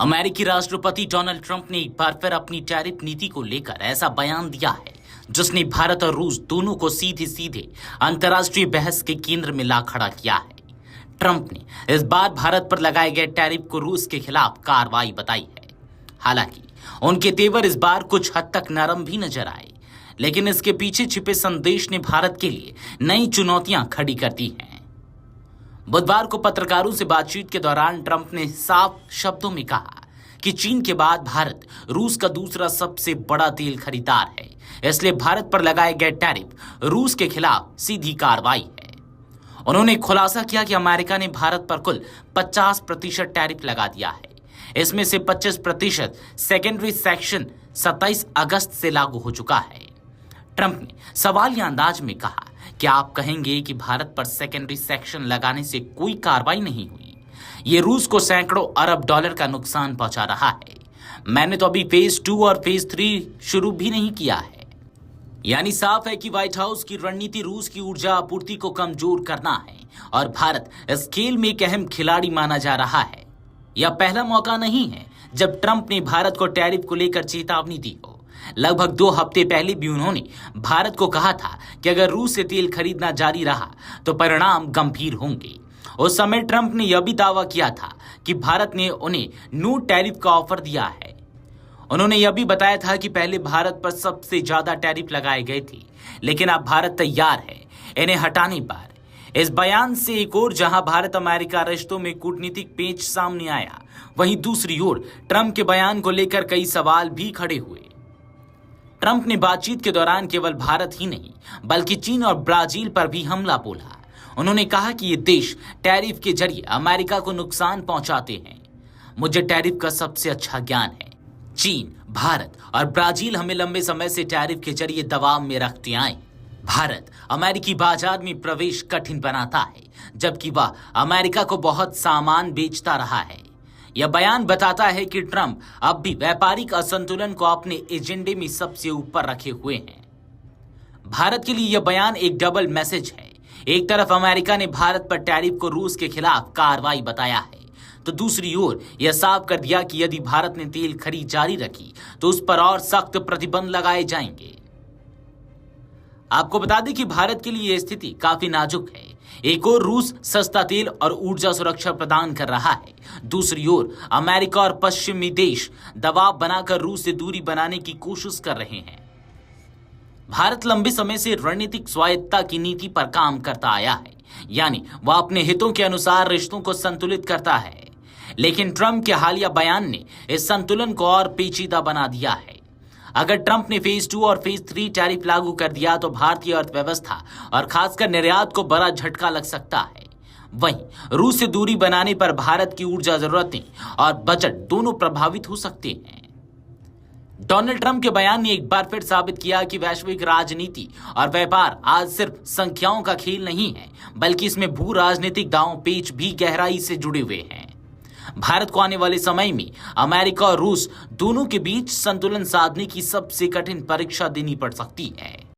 अमेरिकी राष्ट्रपति Donald Trump ने एक बार फिर अपनी टैरिफ नीति को लेकर ऐसा बयान दिया है जिसने भारत और रूस दोनों को सीधे सीधे अंतर्राष्ट्रीय बहस के केंद्र में ला खड़ा किया है। ट्रंप ने इस बार भारत पर लगाए गए टैरिफ को रूस के खिलाफ कार्रवाई बताई है। हालांकि उनके तेवर इस बार कुछ हद तक नरम भी नजर आए, लेकिन इसके पीछे छिपे संदेश ने भारत के लिए नई चुनौतियां खड़ी कर दी हैं। बुधवार को पत्रकारों से बातचीत के दौरान ट्रंप ने साफ शब्दों में कहा कि चीन के बाद भारत रूस का दूसरा सबसे बड़ा तेल खरीदार है, इसलिए भारत पर लगाए गए टैरिफ रूस के खिलाफ सीधी कार्रवाई है। उन्होंने खुलासा किया कि अमेरिका ने भारत पर कुल 50% टैरिफ लगा दिया है। इसमें से 25% सेकेंडरी सेक्शन 27 अगस्त से लागू हो चुका है। ट्रंप ने सवालिया अंदाज में कहा कि आप कहेंगे कि भारत पर सेकेंडरी सेक्शन लगाने से कोई कार्रवाई नहीं हुई। ये रूस को सैकड़ों अरब डॉलर का नुकसान पहुंचा रहा है। मैंने तो अभी फेज 2 और फेज 3 शुरू भी नहीं किया है। यानी साफ है कि व्हाइट हाउस की रणनीति रूस की ऊर्जा आपूर्ति को कमजोर करना है और भारत इस खेल में एक अहम खिलाड़ी माना जा रहा है। यह पहला मौका नहीं है जब ट्रंप ने भारत को टैरिफ को लेकर चेतावनी दी हो। लगभग 2 हफ्ते पहले भी उन्होंने भारत को कहा था कि अगर रूस से तेल खरीदना जारी रहा तो परिणाम गंभीर होंगे। उस समय ट्रंप ने यह भी दावा किया था कि भारत ने उन्हें नो टैरिफ का ऑफर दिया है। उन्होंने यह भी बताया था कि पहले भारत पर सबसे ज्यादा टैरिफ लगाए गए थे, लेकिन अब भारत तैयार है इन्हें हटाने पर। इस बयान से एक ओर जहां भारत अमेरिका रिश्तों में कूटनीतिक पेच सामने आया, वहीं दूसरी ओर ट्रंप के बयान को लेकर कई सवाल भी खड़े हुए। ट्रंप ने बातचीत के दौरान केवल भारत ही नहीं बल्कि चीन और ब्राजील पर भी हमला बोला। उन्होंने कहा कि ये देश टैरिफ के जरिए अमेरिका को नुकसान पहुंचाते हैं। मुझे टैरिफ का सबसे अच्छा ज्ञान है। चीन, भारत और ब्राजील हमें लंबे समय से टैरिफ के जरिए दबाव में रखते आए। भारत अमेरिकी बाजार में प्रवेश कठिन बनाता है, जबकि वह अमेरिका को बहुत सामान बेचता रहा है। यह बयान बताता है कि ट्रंप अब भी व्यापारिक असंतुलन को अपने एजेंडे में सबसे ऊपर रखे हुए हैं। भारत के लिए यह बयान एक डबल मैसेज है। एक तरफ अमेरिका ने भारत पर टैरिफ को रूस के खिलाफ कार्रवाई बताया है, तो दूसरी ओर यह साफ कर दिया कि यदि भारत ने तेल खरीद जारी रखी तो उस पर और सख्त प्रतिबंध लगाए जाएंगे। आपको बता दें कि भारत के लिए यह स्थिति काफी नाजुक है। एक ओर रूस सस्ता तेल और ऊर्जा सुरक्षा प्रदान कर रहा है, दूसरी ओर अमेरिका और पश्चिमी देश दबाव बनाकर रूस से दूरी बनाने की कोशिश कर रहे हैं। भारत लंबे समय से रणनीतिक स्वायत्तता की नीति पर काम करता आया है, यानी वह अपने हितों के अनुसार रिश्तों को संतुलित करता है। लेकिन ट्रंप के हालिया बयान ने इस संतुलन को और पेचीदा बना दिया है। अगर ट्रंप ने फेज 2 और फेज 3 टैरिफ लागू कर दिया तो भारतीय अर्थव्यवस्था और खासकर निर्यात को बड़ा झटका लग सकता है। वहीं रूस से दूरी बनाने पर भारत की ऊर्जा जरूरतें और बजट दोनों प्रभावित हो सकते हैं। डोनाल्ड ट्रंप के बयान ने एक बार फिर साबित किया कि वैश्विक राजनीति और व्यापार आज सिर्फ संख्याओं का खेल नहीं है, बल्कि इसमें भू राजनीतिक दांव पेच भी गहराई से जुड़े हुए हैं। भारत को आने वाले समय में अमेरिका और रूस दोनों के बीच संतुलन साधने की सबसे कठिन परीक्षा देनी पड़ सकती है।